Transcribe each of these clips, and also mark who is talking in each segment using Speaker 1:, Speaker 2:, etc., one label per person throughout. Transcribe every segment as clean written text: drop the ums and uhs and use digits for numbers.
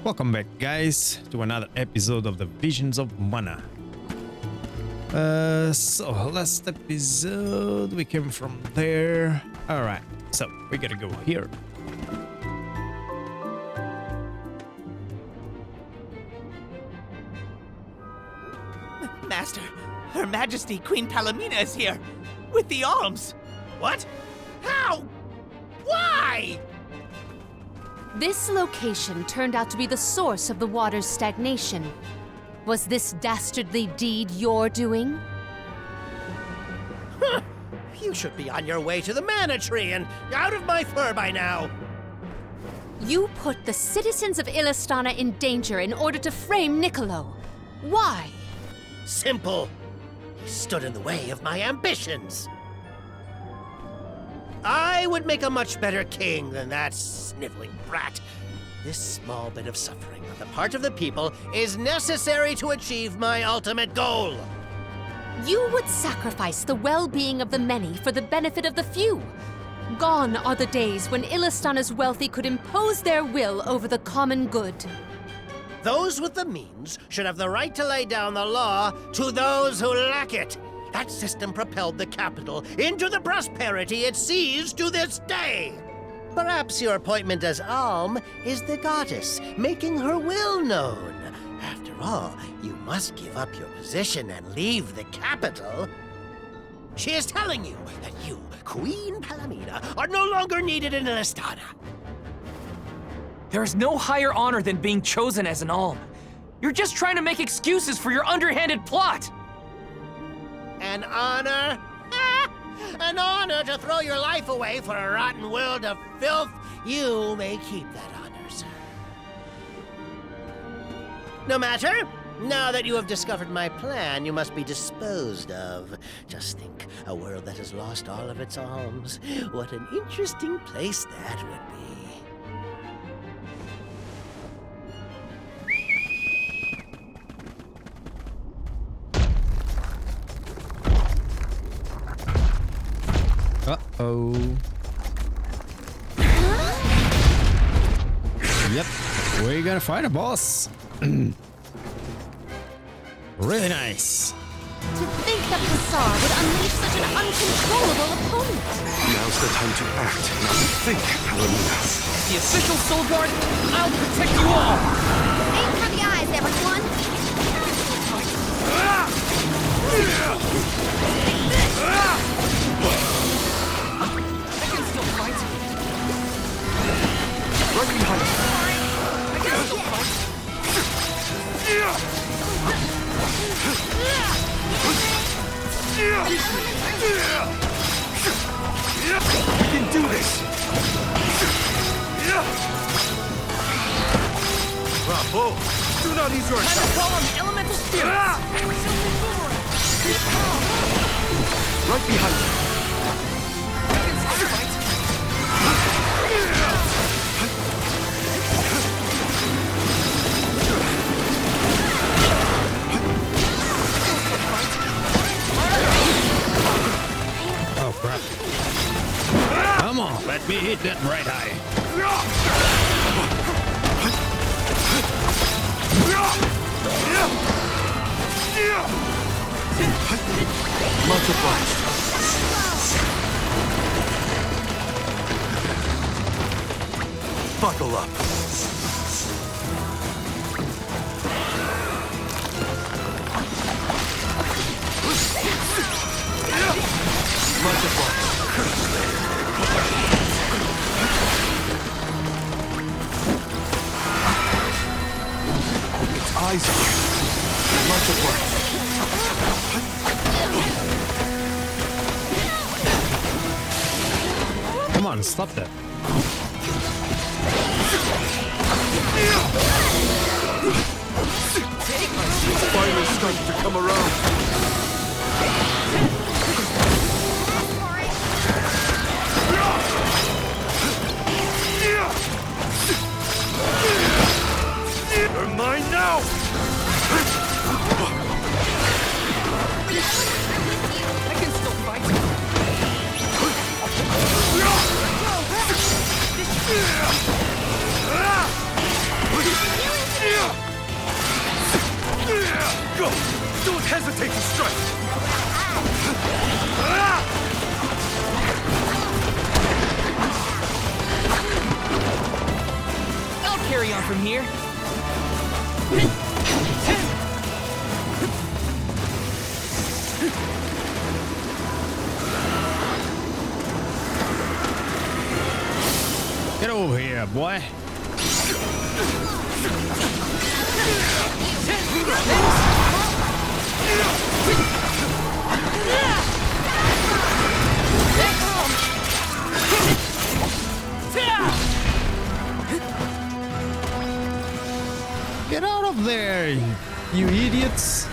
Speaker 1: Welcome back, guys, to another episode of the Visions of Mana. So last episode we came from there. All right, so we gotta go here.
Speaker 2: Master, Her Majesty Queen Palomina is here with the alms. What? How? Why?
Speaker 3: This location turned out to be the source of the water's stagnation. Was this dastardly deed your doing?
Speaker 4: Huh. You should be on your way to the mana tree and out of my fur by now.
Speaker 3: You put the citizens of Illistana in danger in order to frame Niccolo. Why?
Speaker 4: Simple. He stood in the way of my ambitions. I would make a much better king than that sniveling brat. This small bit of suffering on the part of the people is necessary to achieve my ultimate goal.
Speaker 3: You would sacrifice the well-being of the many for the benefit of the few. Gone are the days when Illistana's wealthy could impose their will over the common good.
Speaker 4: Those with the means should have the right to lay down the law to those who lack it. That system propelled the capital into the prosperity it sees to this day. Perhaps your appointment as Alm is the goddess, making her will known. After all, you must give up your position and leave the capital. She is telling you that you, Queen Palomina, are no longer needed in Illistana.
Speaker 5: There is no higher honor than being chosen as an Alm. You're just trying to make excuses for your underhanded plot.
Speaker 4: An honor? An honor to throw your life away for a rotten world of filth? You may keep that honor, sir. No matter. Now that you have discovered my plan, you must be disposed of. Just think, a world that has lost all of its alms. What an interesting place that would be.
Speaker 1: Uh-oh. Yep, we're gonna fight a boss. Really nice.
Speaker 3: To think that Hussar would unleash such an uncontrollable opponent.
Speaker 6: Now's the time to act, not to think, Palomina.
Speaker 5: The official Soul Guard, I'll protect you all!
Speaker 3: Aim for the eyes, everyone!
Speaker 5: I can still fight.
Speaker 6: Right behind you.
Speaker 5: I can still fight.
Speaker 6: We can do this! Bravo! Do not use your
Speaker 5: Time to
Speaker 6: attack!
Speaker 5: call on the elemental spirits!
Speaker 6: Right behind you.
Speaker 5: I can still fight.
Speaker 1: Oh crap. Come on, let me hit that right eye.
Speaker 6: Much obliged. Buckle up. Much obliged. Its eyes are. Much obliged.
Speaker 1: Come on, stop that.
Speaker 6: Finally starting to come around. You're mine now!
Speaker 5: I can still fight.
Speaker 6: Go! Don't hesitate to strike!
Speaker 5: I'll carry on from here.
Speaker 1: Get over here, boy. Get out of there, you idiots.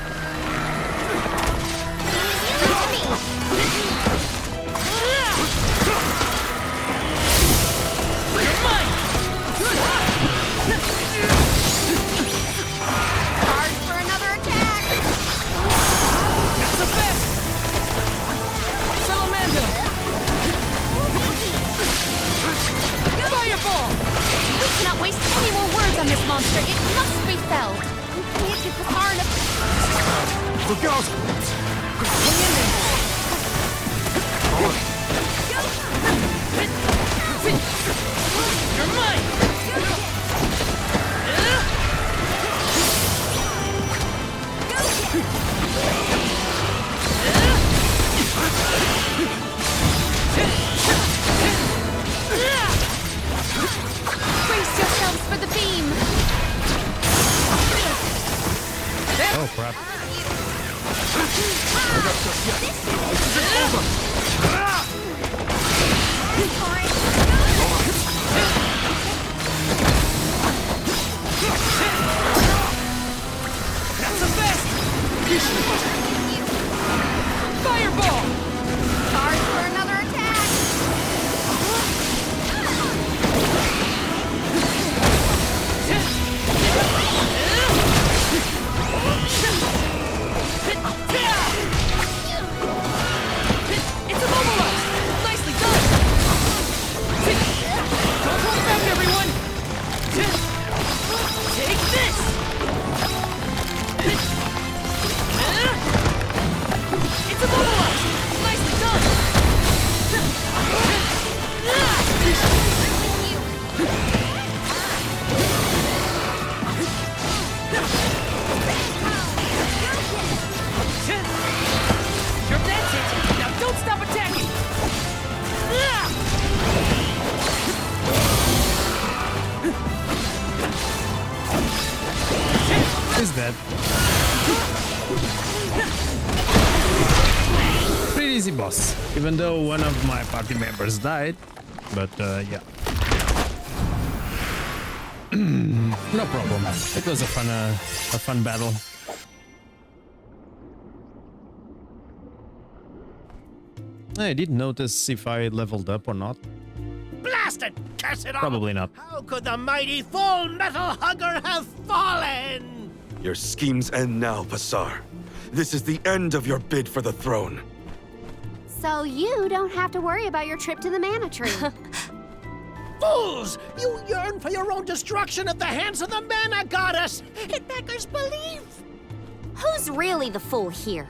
Speaker 3: Not waste any more words on this monster. It must be felled. You can't get the far enough.
Speaker 6: Look out!
Speaker 3: Hang in there.
Speaker 5: You're mine!
Speaker 3: Brace yourselves for the beam.
Speaker 1: Oh crap.
Speaker 5: That's the best! Fireball!
Speaker 3: Charge for another attack.
Speaker 5: It's immobilized! Nicely done! Don't hold back, everyone! Take this! It's immobilized! Nicely done! That's it! Now don't stop attacking!
Speaker 1: Is that? Pretty easy boss, even though one of my party members died. But yeah. No problem. It was a fun battle. I didn't notice if I leveled up or not.
Speaker 4: Blast it! Curse it all!
Speaker 1: Probably not.
Speaker 4: How could the mighty Fullmetal Hugger have fallen?
Speaker 6: Your schemes end now, Passar. This is the end of your bid for the throne.
Speaker 7: So you don't have to worry about your trip to the mana tree.
Speaker 4: Fools! You yearn for your own destruction at the hands of the mana goddess! It beggars belief!
Speaker 7: Who's really the fool here?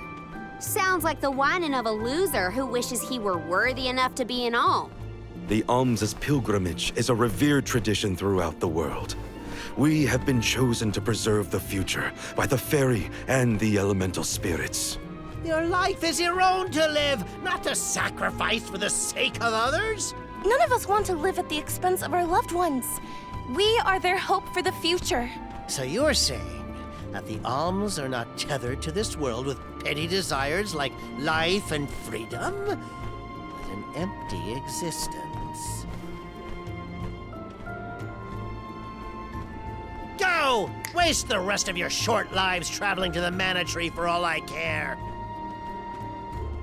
Speaker 7: Sounds like the whining of a loser who wishes he were worthy enough to be an alm.
Speaker 6: The alms' pilgrimage is a revered tradition throughout the world. We have been chosen to preserve the future by the Faerie and the elemental spirits.
Speaker 4: Your life is your own to live, not to sacrifice for the sake of others.
Speaker 8: None of us want to live at the expense of our loved ones. We are their hope for the future.
Speaker 4: So you're saying that the alms are not tethered to this world with petty desires like life and freedom, but an empty existence. Go! Waste the rest of your short lives traveling to the mana tree for all I care.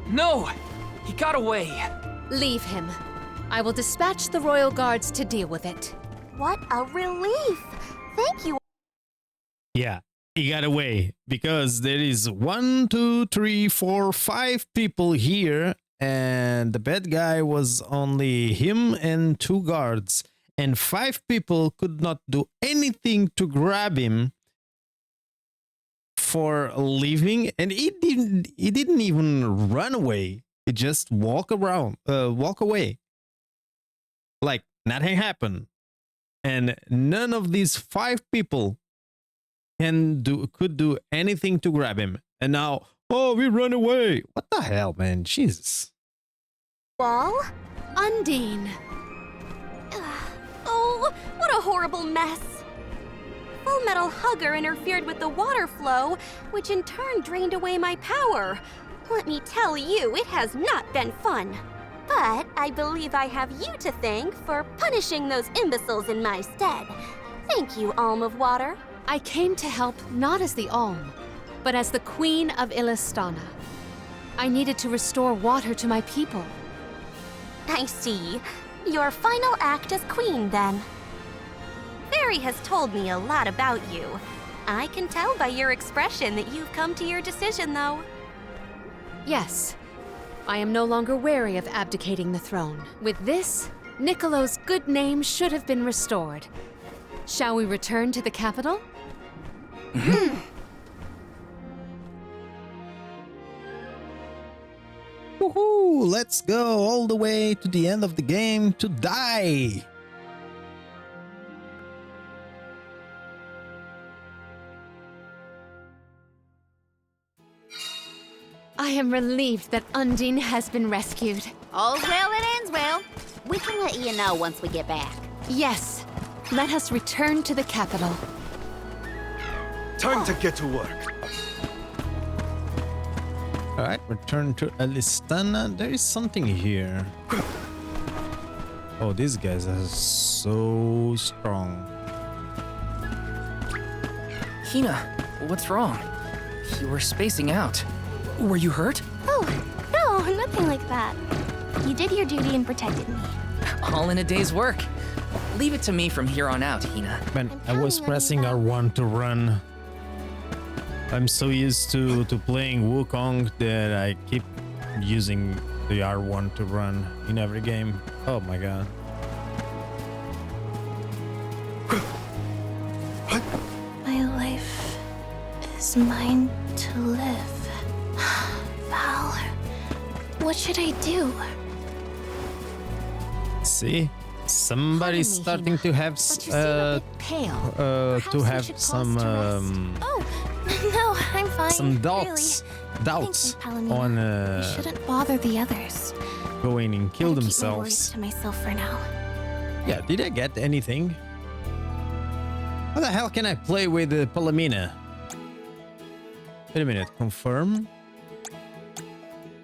Speaker 5: No! He got away.
Speaker 3: Leave him. I will dispatch the royal guards to deal with it.
Speaker 8: What a relief! Thank you.
Speaker 1: Yeah, he got away because there is 1, 2, 3, 4, 5 people here, and the bad guy was only him and 2 guards, and 5 people could not do anything to grab him before leaving, and he didn't even run away. He just walk away. Like nothing happened. And none of these 5 people could do anything to grab him. And now, oh, we run away. What the hell, man? Jesus.
Speaker 8: Wall?
Speaker 3: Undine.
Speaker 8: Oh, what a horrible mess. Fullmetal Hugger interfered with the water flow, which in turn drained away my power. Let me tell you, it has not been fun. But I believe I have you to thank for punishing those imbeciles in my stead. Thank you, Alm of Water.
Speaker 3: I came to help not as the Alm, but as the Queen of Illistana. I needed to restore water to my people.
Speaker 8: I see. Your final act as queen, then. Faerie has told me a lot about you. I can tell by your expression that you've come to your decision, though.
Speaker 3: Yes, I am no longer wary of abdicating the throne. With this, Niccolo's good name should have been restored. Shall we return to the capital?
Speaker 1: Woohoo! Let's go all the way to the end of the game to die.
Speaker 3: I am relieved that Undine has been rescued.
Speaker 7: All's well that ends well. We can let you know once we get back.
Speaker 3: Yes, let us return to the capital.
Speaker 6: Time to get to work.
Speaker 1: All right, return to Illistana. There is something here. Oh, these guys are so strong.
Speaker 5: Hina, what's wrong? You were spacing out. Were you hurt?
Speaker 8: Oh, no, nothing like that. You did your duty and protected me.
Speaker 5: All in a day's work. Leave it to me from here on out, Hina.
Speaker 1: Man, I was pressing R1 to run. I'm so used to playing Wukong that I keep using the R1 to run in every game. Oh my god.
Speaker 8: My life is mine to live. Val, what should I do?
Speaker 1: See? Somebody's
Speaker 3: Pardon me,
Speaker 1: starting to have
Speaker 3: But you seem a bit pale. Perhaps
Speaker 1: to
Speaker 3: we
Speaker 1: have
Speaker 3: should pause
Speaker 1: some
Speaker 3: to rest.
Speaker 8: Oh, no, I'm fine.
Speaker 1: some doubts
Speaker 8: Thank you,
Speaker 1: on
Speaker 8: I shouldn't bother the others.
Speaker 1: going and kill
Speaker 8: Gotta keep my worries
Speaker 1: themselves.
Speaker 8: to myself for now.
Speaker 1: Yeah, did I get anything? How the hell can I play with Palamina? Wait a minute, confirm.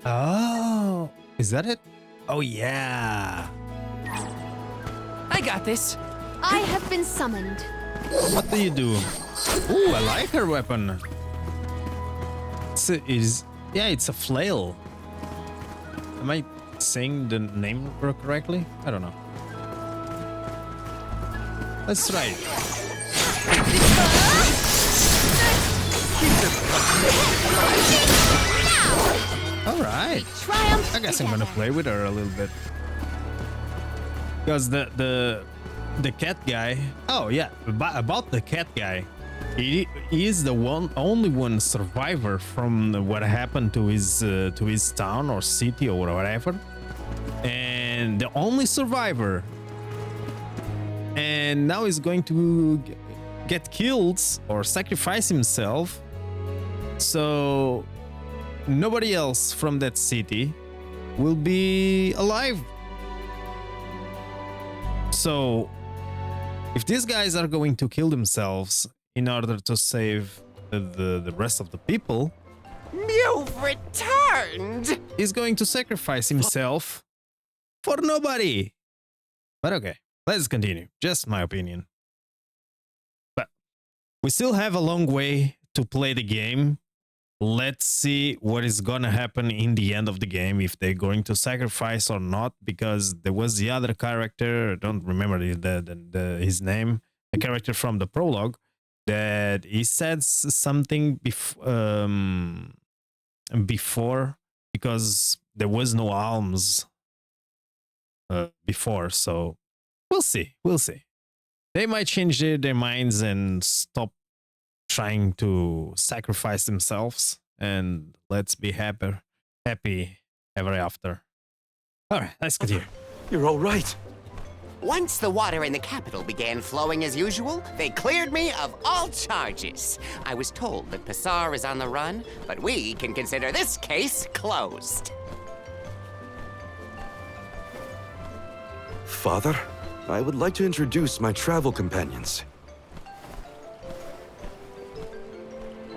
Speaker 1: Oh, is that it? Oh yeah.
Speaker 5: I got this.
Speaker 3: I have been summoned.
Speaker 1: What do you do? Ooh, I like her weapon. It's a flail. Am I saying the name correctly? I don't know. Let's try it. All right.
Speaker 3: Triumph.
Speaker 1: I guess I'm gonna play with her a little bit. Because the cat guy. Oh yeah, about the cat guy. He is the only one survivor from what happened to his town or city or whatever, and the only survivor. And now he's going to get killed or sacrifice himself. So nobody else from that city will be alive. So if these guys are going to kill themselves in order to save the rest of the people,
Speaker 2: You've returned!
Speaker 1: he's going to sacrifice himself for nobody. But okay, let's continue. Just my opinion. But we still have a long way to play the game. Let's see what is gonna happen in the end of the game, if they're going to sacrifice or not, because there was the other character, I don't remember his name, a character from the prologue, that he said something before, because there was no alms before, so we'll see. They might change their minds and stop trying to sacrifice themselves, and let's be happy ever after. All right, let's get here.
Speaker 6: You're all right.
Speaker 9: Once the water in the capital began flowing as usual, they cleared me of all charges. I was told that Passar is on the run, but we can consider this case closed.
Speaker 6: Father, I would like to introduce my travel companions.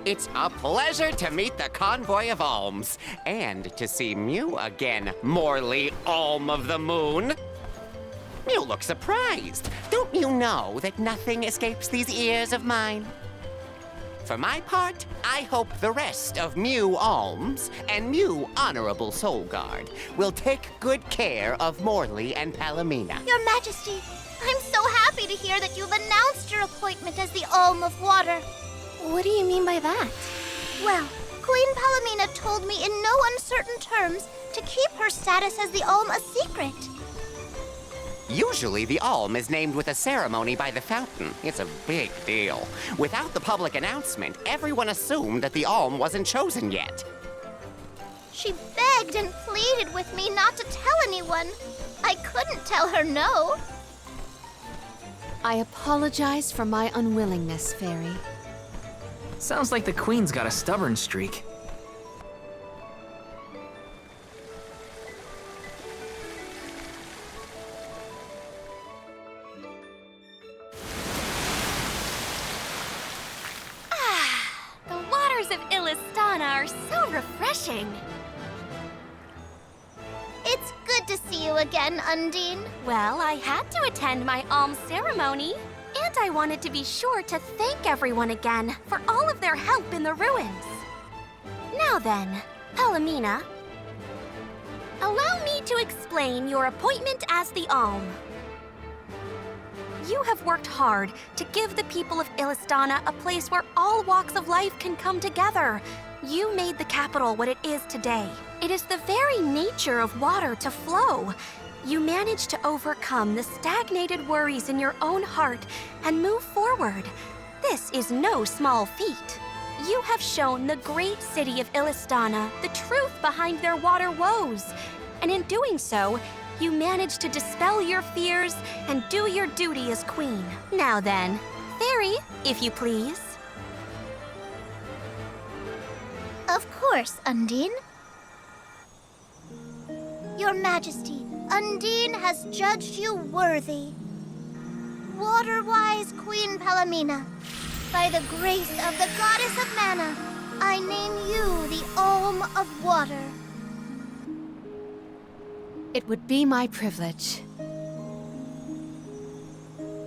Speaker 9: It's a pleasure to meet the convoy of alms, and to see Mew again, Morley Alm of the Moon. You look surprised. Don't you know that nothing escapes these ears of mine? For my part, I hope the rest of Mew Alms and Mew Honorable Soul Guard will take good care of Morley and Palomina.
Speaker 10: Your Majesty, I'm so happy to hear that you've announced your appointment as the Alm of Water.
Speaker 8: What do you mean by that?
Speaker 10: Well, Queen Palomina told me in no uncertain terms to keep her status as the Alm a secret.
Speaker 9: Usually, the Alm is named with a ceremony by the fountain. It's a big deal. Without the public announcement, everyone assumed that the Alm wasn't chosen yet.
Speaker 10: She begged and pleaded with me not to tell anyone. I couldn't tell her no.
Speaker 3: I apologize for my unwillingness, Faerie.
Speaker 5: Sounds like the Queen's got a stubborn streak.
Speaker 8: The waters of Illistana are so refreshing.
Speaker 10: It's good to see you again, Undine.
Speaker 8: Well, I had to attend my alms ceremony, and I wanted to be sure to thank everyone again for all of their help in the ruins. Now then, Palomina, allow me to explain your appointment as the Alm. You have worked hard to give the people of Illistana a place where all walks of life can come together. You made the capital what it is today. It is the very nature of water to flow. You managed to overcome the stagnated worries in your own heart and move forward. This is no small feat. You have shown the great city of Illistana the truth behind their water woes. And in doing so, you managed to dispel your fears and do your duty as queen. Now then, Faerie, if you please.
Speaker 10: Of course, Undine. Your Majesty, Undine has judged you worthy. Water-wise Queen Palomina, by the grace of the Goddess of Mana, I name you the Alm of Water.
Speaker 3: It would be my privilege.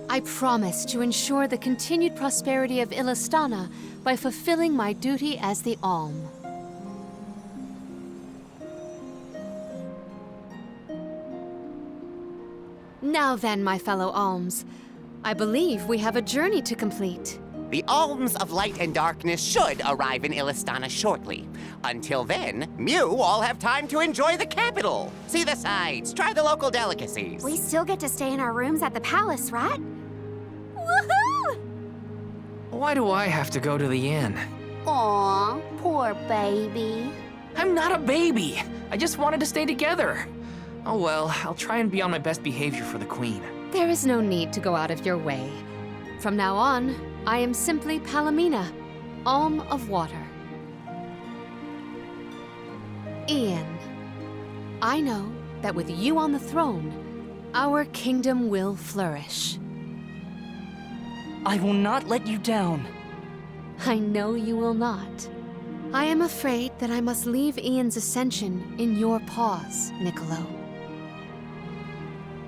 Speaker 3: I promise to ensure the continued prosperity of Illistana by fulfilling my duty as the Alm. Now then, my fellow Alms, I believe we have a journey to complete.
Speaker 9: The Alms of Light and Darkness should arrive in Illistana shortly. Until then, Mew all have time to enjoy the capital. See the sights, try the local delicacies.
Speaker 7: We still get to stay in our rooms at the palace, right?
Speaker 8: Woohoo!
Speaker 5: Why do I have to go to the inn?
Speaker 7: Aw, poor baby.
Speaker 5: I'm not a baby. I just wanted to stay together. Oh well, I'll try and be on my best behavior for the Queen.
Speaker 3: There is no need to go out of your way. From now on, I am simply Palomina, Alm of Water. Ian, I know that with you on the throne, our kingdom will flourish.
Speaker 11: I will not let you down.
Speaker 3: I know you will not. I am afraid that I must leave Ian's ascension in your paws, Niccolo.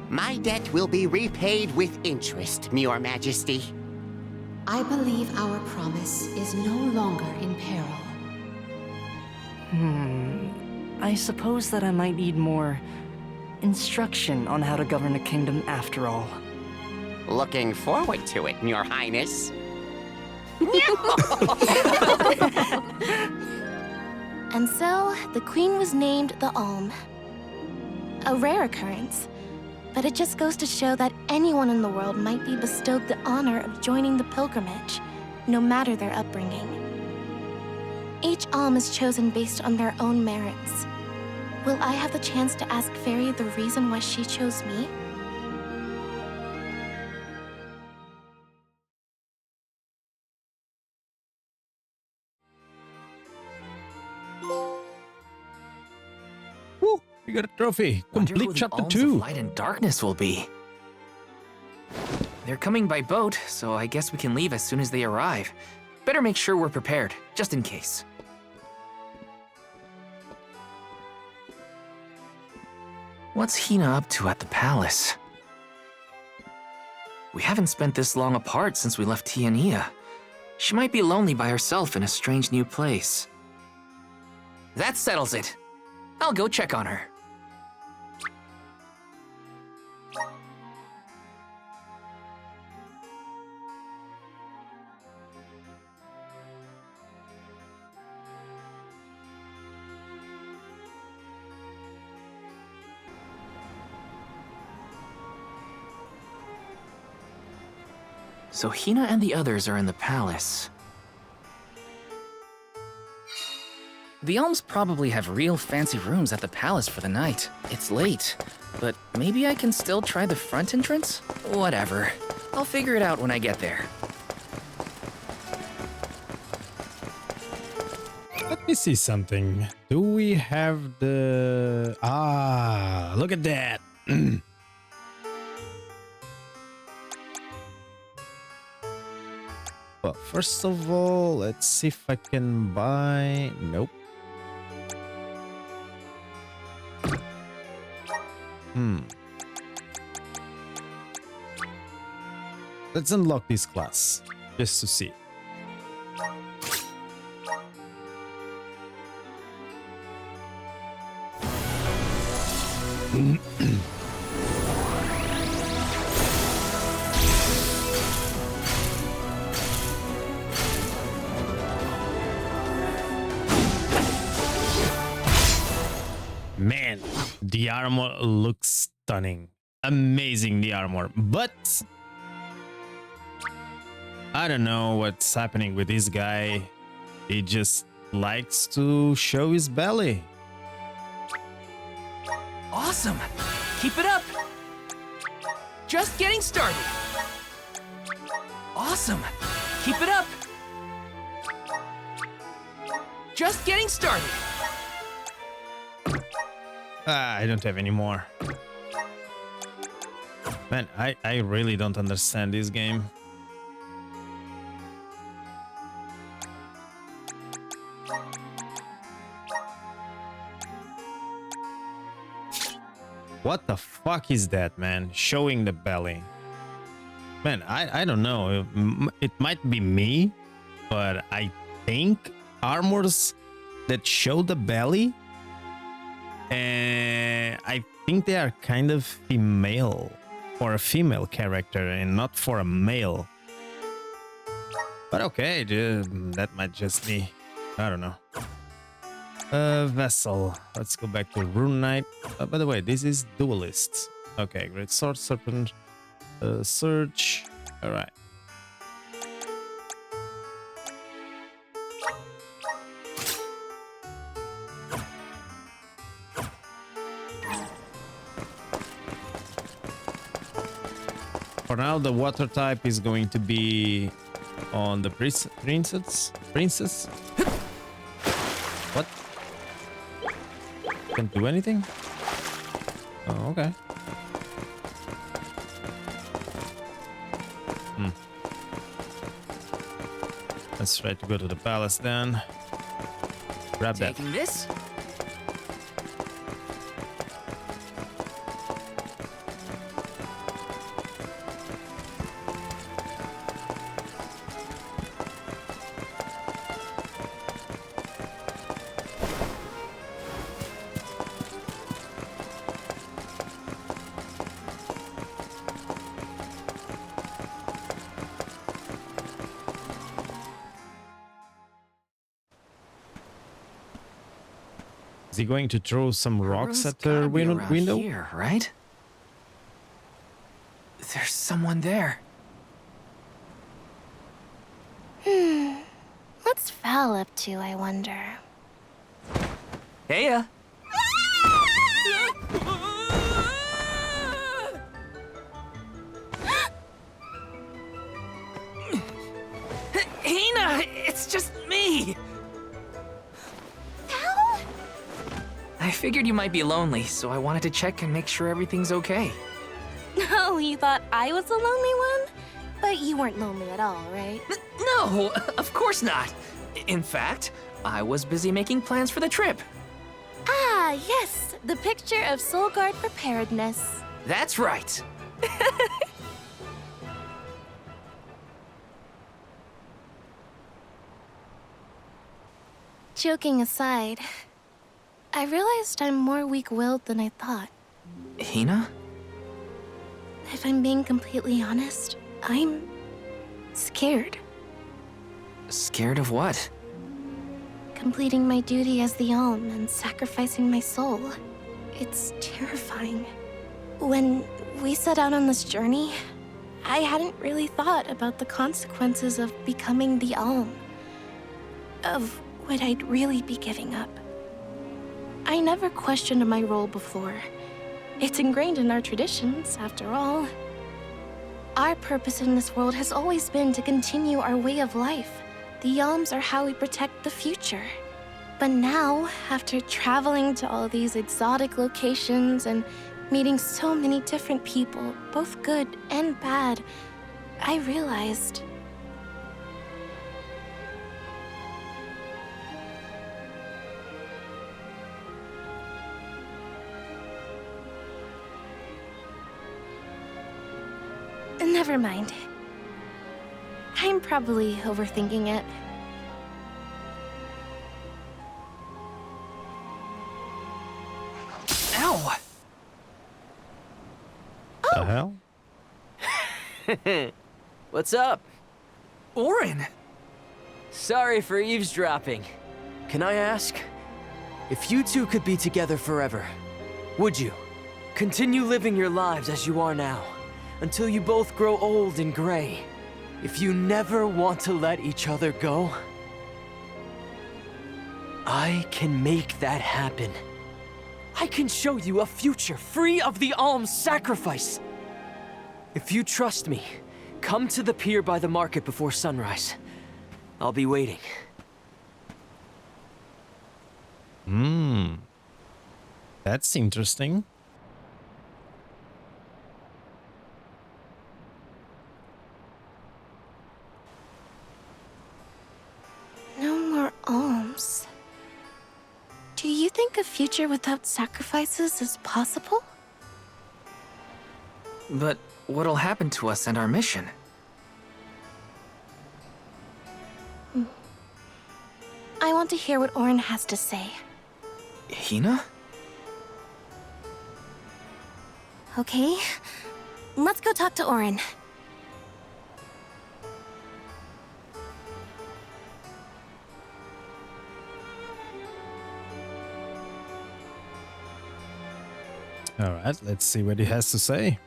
Speaker 9: My debt will be repaid with interest, Your Majesty.
Speaker 3: I believe our promise is no longer in peril.
Speaker 11: I suppose that I might need more instruction on how to govern a kingdom after all.
Speaker 9: Looking forward to it, Your Highness.
Speaker 8: And so, the Queen was named the Alm. A rare occurrence, but it just goes to show that anyone in the world might be bestowed the honor of joining the pilgrimage.
Speaker 12: no matter their upbringing. Each alm is chosen based on their own merits. Will I have the chance to ask Faerie the reason why she chose me?
Speaker 1: Woo! We got a trophy.
Speaker 5: Wonder who
Speaker 1: Complete
Speaker 5: the
Speaker 1: chapter
Speaker 5: alms
Speaker 1: 2.
Speaker 5: of light and darkness will be. They're coming by boat, so I guess we can leave as soon as they arrive. Better make sure we're prepared, just in case. What's Hina up to at the palace? We haven't spent this long apart since we left Tiania. She might be lonely by herself in a strange new place. That settles it. I'll go check on her. So Hina and the others are in the palace. The Alms probably have real fancy rooms at the palace for the night. It's late, but maybe I can still try the front entrance? Whatever. I'll figure it out when I get there.
Speaker 1: Let me see something. Do we have the... Ah, look at that. Well, first of all, let's see if I can buy... Nope. Let's unlock this class, just to see. Man, the armor looks stunning. Amazing, the armor. But I don't know what's happening with this guy. He just likes to show his belly.
Speaker 5: Awesome! Keep it up! Just getting started! Awesome! Keep it up! Just getting started!
Speaker 1: I don't have any more. Man, I really don't understand this game. What the fuck is that, man? Showing the belly. Man, I don't know. It might be me, but I think armors that show the belly, and I think they are kind of female, for a female character and not for a male. But okay, that might just be, I don't know. Vessel. Let's go back to Rune Knight. By the way, this is Duelist. Okay, Great Sword, Serpent, Search. All right. For now, the water type is going to be on the princess. What? Can't do anything? Oh, okay. Let's try to go to the palace then. Grab that.
Speaker 5: Taking this?
Speaker 1: Is he going to throw some rocks at the window?
Speaker 5: Here, right? There's someone there.
Speaker 12: Val up to, I wonder?
Speaker 5: Heya! Hina! It's just me!
Speaker 12: Val?
Speaker 5: I figured you might be lonely, so I wanted to check and make sure everything's okay.
Speaker 12: Oh, you thought I was the lonely one? But you weren't lonely at all, right?
Speaker 5: No, of course not. In fact, I was busy making plans for the trip.
Speaker 12: Ah, yes, the picture of Soul Guard preparedness.
Speaker 5: That's right.
Speaker 12: Joking aside, I realized I'm more weak-willed than I thought.
Speaker 5: Hina?
Speaker 12: If I'm being completely honest, I'm scared.
Speaker 5: Scared of what?
Speaker 12: Completing my duty as the Alm and sacrificing my soul. It's terrifying. When we set out on this journey, I hadn't really thought about the consequences of becoming the Alm. Of what I'd really be giving up. I never questioned my role before. It's ingrained in our traditions, after all. Our purpose in this world has always been to continue our way of life. The Alms are how we protect the future. But now, after traveling to all these exotic locations and meeting so many different people, both good and bad, I realized... Never mind. I'm probably overthinking it.
Speaker 5: Ow!
Speaker 1: The hell?
Speaker 13: What's up?
Speaker 5: Orin!
Speaker 13: Sorry for eavesdropping. Can I ask? If you two could be together forever, would you? Continue living your lives as you are now, until you both grow old and gray. If you never want to let each other go, I can make that happen. I can show you a future free of the Alm's sacrifice. If you trust me, come to the pier by the market before sunrise. I'll be waiting.
Speaker 1: That's interesting.
Speaker 12: No more alms. Do you think a future without sacrifices is possible?
Speaker 5: But what'll happen to us and our mission?
Speaker 12: I want to hear what Orin has to say.
Speaker 5: Hina?
Speaker 12: Okay, let's go talk to Orin.
Speaker 1: All right, let's see what he has to say.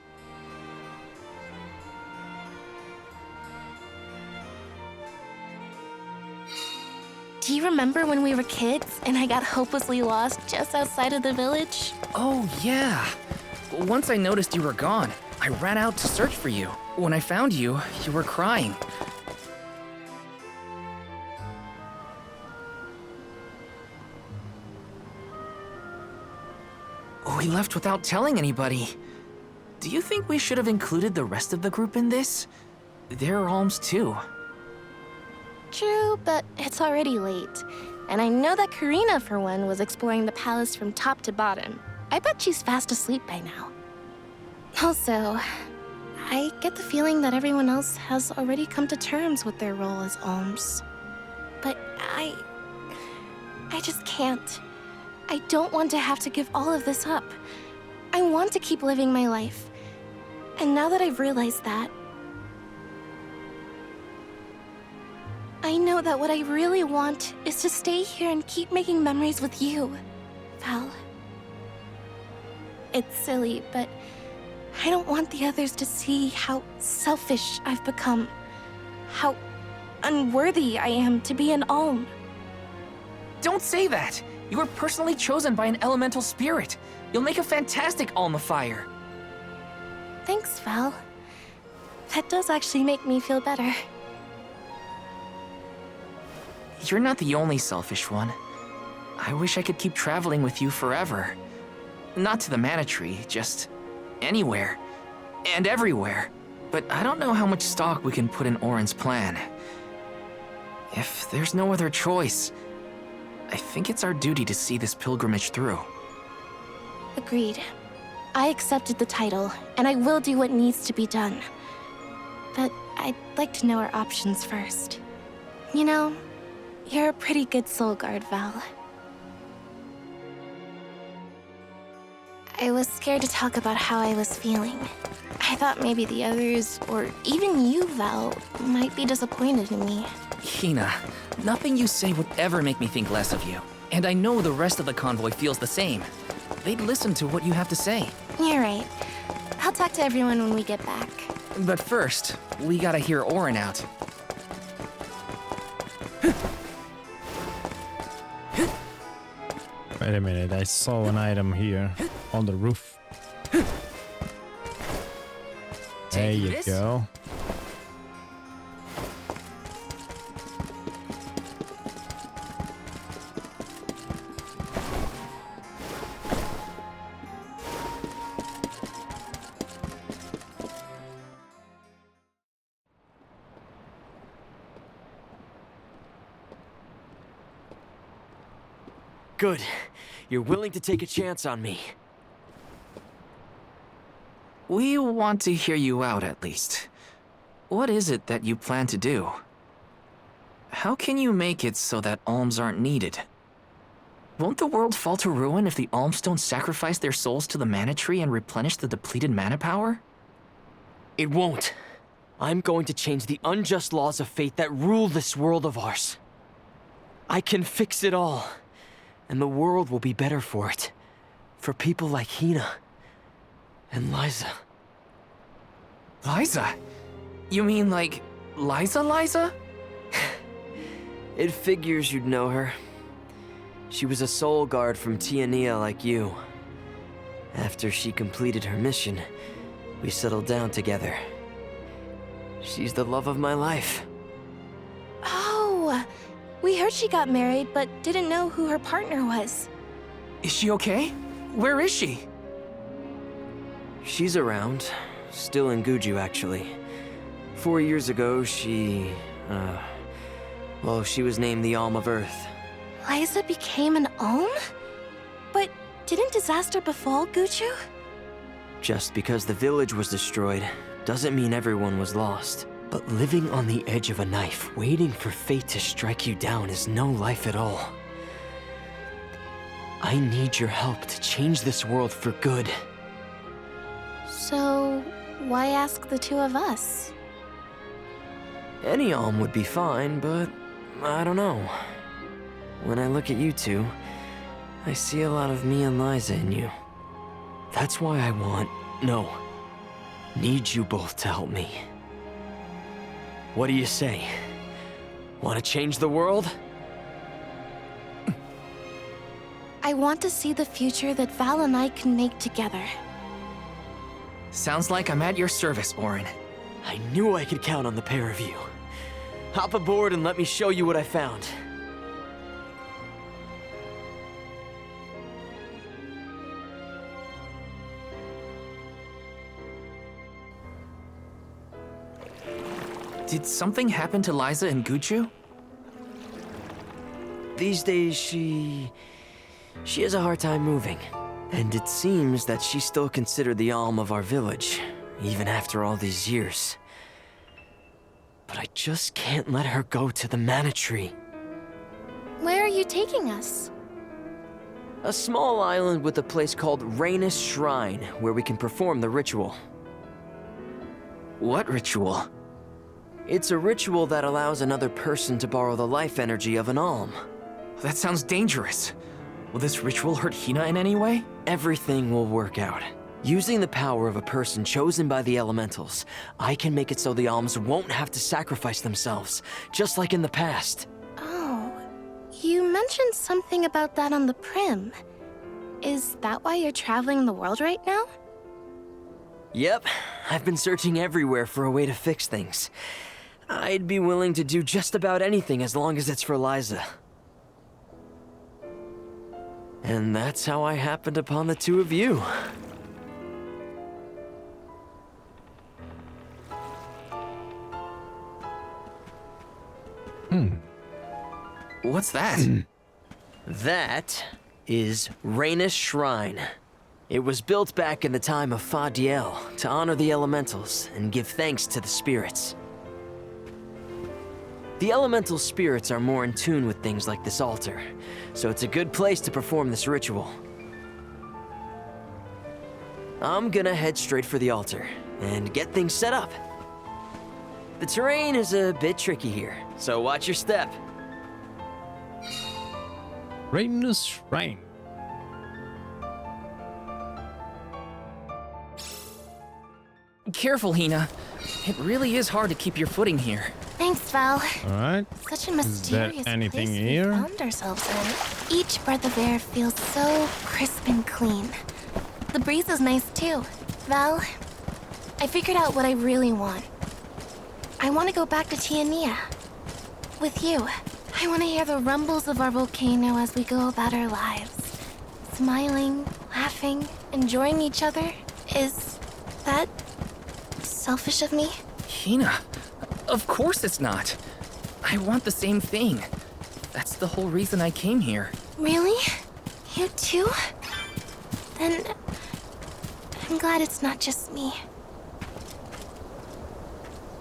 Speaker 12: Do you remember when we were kids and I got hopelessly lost just outside of the village?
Speaker 5: Oh, yeah. Once I noticed you were gone, I ran out to search for you. When I found you, you were crying. We left without telling anybody. Do you think we should have included the rest of the group in this? They're alms too.
Speaker 12: True, but it's already late. And I know that Karina, for one, was exploring the palace from top to bottom. I bet she's fast asleep by now. Also, I get the feeling that everyone else has already come to terms with their role as alms. But I just can't. I don't want to have to give all of this up. I want to keep living my life. And now that I've realized that, I know that what I really want is to stay here and keep making memories with you, Val. It's silly, but I don't want the others to see how selfish I've become. How unworthy I am to be an Alm.
Speaker 5: Don't say that! You were personally chosen by an elemental spirit. You'll make a fantastic Alm of Fire.
Speaker 12: Thanks, Val. That does actually make me feel better.
Speaker 5: You're not the only selfish one. I wish I could keep traveling with you forever. Not to the Mana Tree, just anywhere. And everywhere. But I don't know how much stock we can put in Auron's plan. If there's no other choice, I think it's our duty to see this pilgrimage through.
Speaker 12: Agreed. I accepted the title, and I will do what needs to be done. But I'd like to know our options first. You know, you're a pretty good soul guard, Val. I was scared to talk about how I was feeling. I thought maybe the others, or even you, Val, might be disappointed in me.
Speaker 5: Hina, nothing you say would ever make me think less of you. And I know the rest of the convoy feels the same. They'd listen to what you have to say.
Speaker 12: You're right. I'll talk to everyone when we get back.
Speaker 5: But first, we gotta hear Auron out.
Speaker 1: Wait a minute, I saw an item here on the roof. There you go.
Speaker 13: Good. You're willing to take a chance on me.
Speaker 5: We want to hear you out, at least. What is it that you plan to do? How can you make it so that alms aren't needed? Won't the world fall to ruin if the alms don't sacrifice their souls to the Mana Tree and replenish the depleted mana power?
Speaker 13: It won't. I'm going to change the unjust laws of fate that rule this world of ours. I can fix it all. And the world will be better for it. For people like Hina. And Liza.
Speaker 5: Liza? You mean like Liza?
Speaker 13: It figures you'd know her. She was a soul guard from Tiania like you. After she completed her mission, we settled down together. She's the love of my life.
Speaker 12: Oh! We heard she got married, but didn't know who her partner was.
Speaker 5: Is she okay? Where is she?
Speaker 13: She's around. Still in Guju, actually. 4 years ago, she was named the Alm of Earth.
Speaker 12: Liza became an Alm? But didn't disaster befall Guju?
Speaker 13: Just because the village was destroyed, doesn't mean everyone was lost. But living on the edge of a knife, waiting for fate to strike you down is no life at all. I need your help to change this world for good.
Speaker 12: So, why ask the two of us?
Speaker 13: Any Alm would be fine, but I don't know. When I look at you two, I see a lot of me and Liza in you. That's why I need you both to help me. What do you say? Want to change the world?
Speaker 12: I want to see the future that Val and I can make together.
Speaker 5: Sounds like I'm at your service, Auron.
Speaker 13: I knew I could count on the pair of you. Hop aboard and let me show you what I found.
Speaker 5: Did something happen to Liza and Guju?
Speaker 13: These days, she has a hard time moving. And it seems that she's still considered the Alm of our village, even after all these years. But I just can't let her go to the Mana Tree.
Speaker 12: Where are you taking us?
Speaker 13: A small island with a place called Rhaenys Shrine, where we can perform the ritual.
Speaker 5: What ritual?
Speaker 13: It's a ritual that allows another person to borrow the life energy of an Alm.
Speaker 5: That sounds dangerous. Will this ritual hurt Hina in any way?
Speaker 13: Everything will work out. Using the power of a person chosen by the elementals, I can make it so the alms won't have to sacrifice themselves, just like in the past.
Speaker 12: Oh, you mentioned something about that on the Prim. Is that why you're traveling the world right now?
Speaker 13: Yep, I've been searching everywhere for a way to fix things. I'd be willing to do just about anything as long as it's for Liza. And that's how I happened upon the two of you.
Speaker 5: What's that?
Speaker 13: That is Rhaenys Shrine. It was built back in the time of Fadiel to honor the elementals and give thanks to the spirits. The elemental spirits are more in tune with things like this altar, so it's a good place to perform this ritual. I'm gonna head straight for the altar and get things set up. The terrain is a bit tricky here, so watch your step.
Speaker 1: Rhaenys Shrine.
Speaker 5: Careful, Hina. It really is hard to keep your footing here.
Speaker 12: Thanks, Val.
Speaker 1: All right.
Speaker 12: Such a
Speaker 1: Is there
Speaker 12: mysterious
Speaker 1: anything
Speaker 12: place
Speaker 1: here?
Speaker 12: we found ourselves in. Each breath of air feels so crisp and clean. The breeze is nice too. Val, I figured out what I really want. I want to go back to Tiania. With you. I want to hear the rumbles of our volcano as we go about our lives. Smiling, laughing, enjoying each other. Is that selfish of me?
Speaker 5: Hina, of course it's not. I want the same thing. That's the whole reason I came here.
Speaker 12: Really? You too? Then I'm glad it's not just me.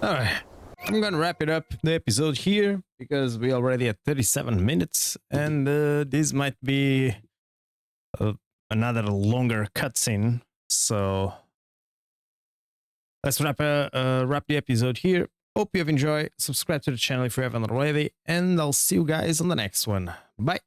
Speaker 1: All right. I'm gonna wrap it up the episode here because we already at 37 minutes, and this might be another longer cutscene. So let's wrap the episode here. Hope you have enjoyed. Subscribe to the channel if you haven't already, and I'll see you guys on the next one. Bye.